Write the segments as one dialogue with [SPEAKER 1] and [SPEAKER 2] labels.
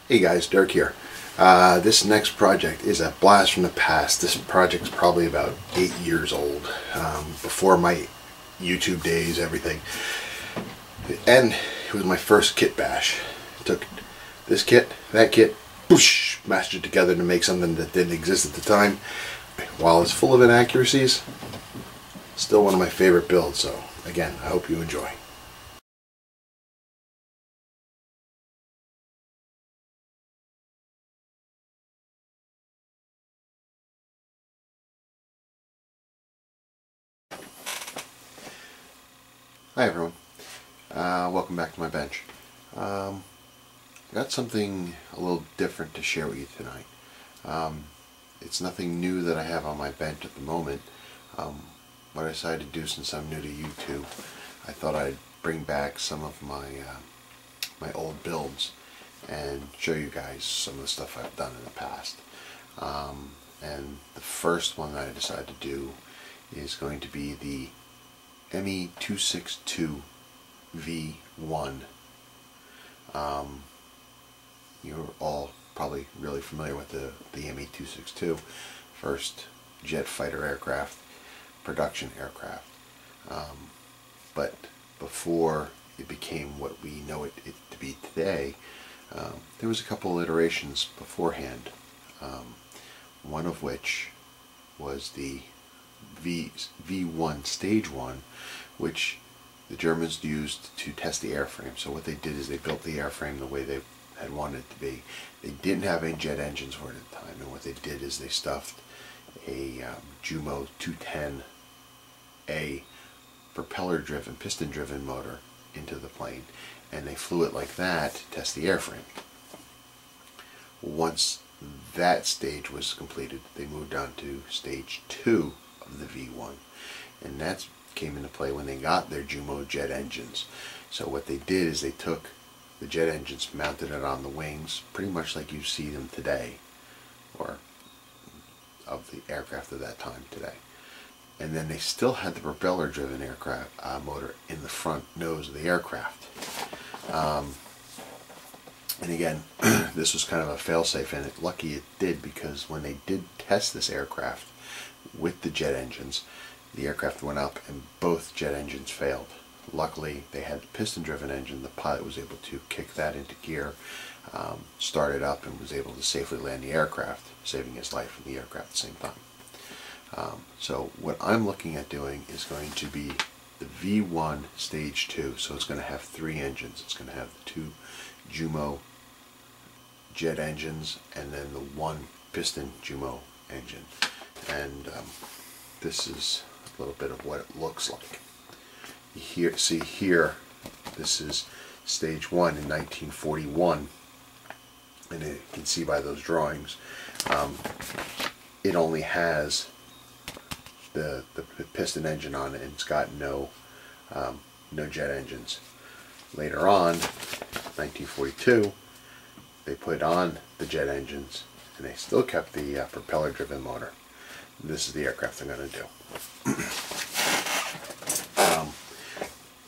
[SPEAKER 1] Hey guys, Dirk here. This next project is a blast from the past. This project's probably about 8 years old, before my YouTube days, everything. And it was my first kit bash. Took this kit, that kit, whoosh, mashed it together to make something that didn't exist at the time. While it's full of inaccuracies, still one of my favorite builds. So again, I hope you enjoy. Hi everyone, welcome back to my bench. I got something a little different to share with you tonight. It's nothing new that I have on my bench at the moment. What I decided to do, since I'm new to YouTube, I thought I'd bring back some of my my old builds and show you guys some of the stuff I've done in the past. And the first one that I decided to do is going to be the Me262 V1. You're all probably really familiar with the Me262, first jet fighter aircraft, production aircraft. But before it became what we know it to be today, there was a couple of iterations beforehand. One of which was the V1 Stage 1, which the Germans used to test the airframe. So what they did is they built the airframe the way they had wanted it to be. They didn't have any jet engines for it at the time, and what they did is they stuffed a Jumo 210A propeller-driven, piston-driven motor into the plane, and they flew it like that to test the airframe. Once that stage was completed, they moved on to stage 2 of the V1, and that came into play when they got their Jumo jet engines. So what they did is they took the jet engines, mounted it on the wings, pretty much like you see them today, or of the aircraft of that time today. And then they still had the propeller-driven aircraft motor in the front nose of the aircraft. And again, this was kind of a fail-safe, and lucky it did, because when they did test this aircraft with the jet engines, the aircraft went up and both jet engines failed. Luckily, they had the piston-driven engine. The pilot was able to kick that into gear, start it up, and was able to safely land the aircraft, saving his life and the aircraft at the same time. So what I'm looking at doing is going to be the V1 Stage 2. So it's going to have 3 engines. It's going to have the 2 Jumo jet engines and then the 1 piston Jumo engine. And this is a little bit of what it looks like. See here, this is stage 1 in 1941, and you can see by those drawings, it only has the piston engine on it, and it's got no jet engines. Later on, 1942, they put on the jet engines, and they still kept the propeller-driven motor. And this is the aircraft I'm going to do.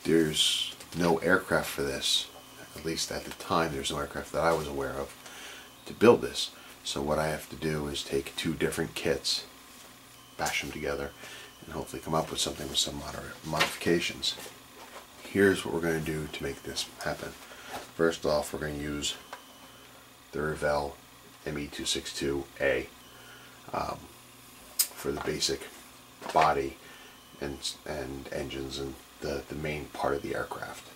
[SPEAKER 1] There's no aircraft for this, at least at the time there's no aircraft that I was aware of to build this. So what I have to do is take 2 different kits, bash them together, and hopefully come up with something with some moderate modifications. Here's what we're going to do to make this happen. First off, we're going to use the Revell Me262A for the basic body and engines and the main part of the aircraft.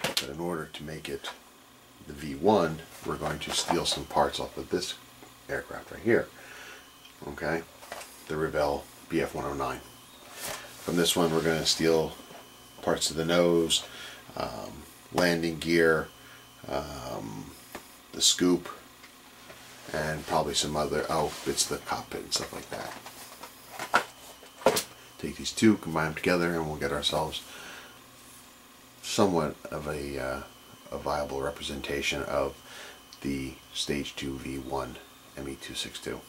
[SPEAKER 1] But in order to make it the V1, we're going to steal some parts off of this aircraft right here. Okay, the Revell BF-109. From this one, we're going to steal parts of the nose, landing gear, the scoop, and probably some other bits of the cockpit and stuff like that. Take these 2, combine them together, and we'll get ourselves somewhat of a viable representation of the Stage 2 V1 Me262.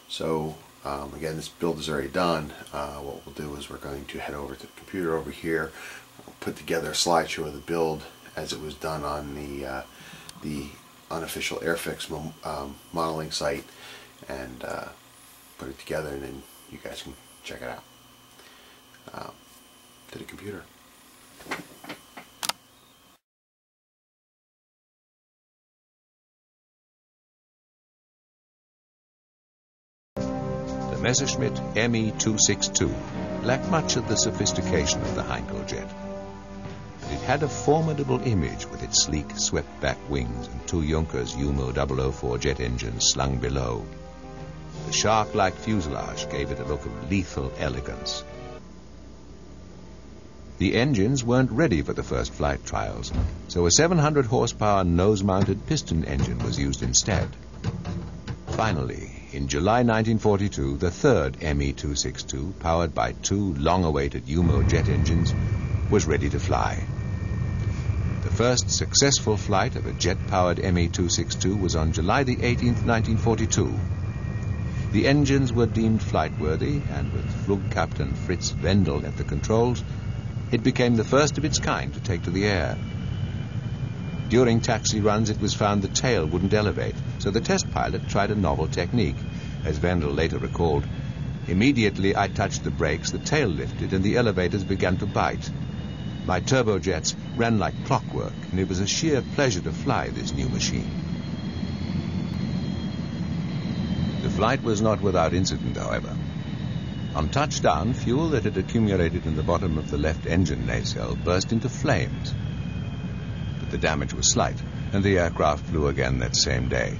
[SPEAKER 1] So again, this build is already done. What we'll do is we're going to head over to the computer over here, put together a slideshow of the build as it was done on the the unofficial Airfix modeling site and put it together, and then you guys can check it out. To the computer.
[SPEAKER 2] The Messerschmitt Me262 lacked much of the sophistication of the Heinkel jet. But it had a formidable image with its sleek, swept-back wings and two Junkers Jumo 004 jet engines slung below. The shark-like fuselage gave it a look of lethal elegance. The engines weren't ready for the first flight trials, so a 700 horsepower nose-mounted piston engine was used instead. Finally, in July 1942, the third Me262, powered by two long-awaited Jumo jet engines, was ready to fly. The first successful flight of a jet-powered Me262 was on July the 18th, 1942. The engines were deemed flight-worthy, and with Flugkapitän Fritz Wendel at the controls, it became the first of its kind to take to the air. During taxi runs, it was found the tail wouldn't elevate, so the test pilot tried a novel technique. As Wendel later recalled, "Immediately I touched the brakes, the tail lifted, and the elevators began to bite. My turbojets ran like clockwork, and it was a sheer pleasure to fly this new machine." The flight was not without incident, however. On touchdown, fuel that had accumulated in the bottom of the left engine nacelle burst into flames. But the damage was slight, and the aircraft flew again that same day.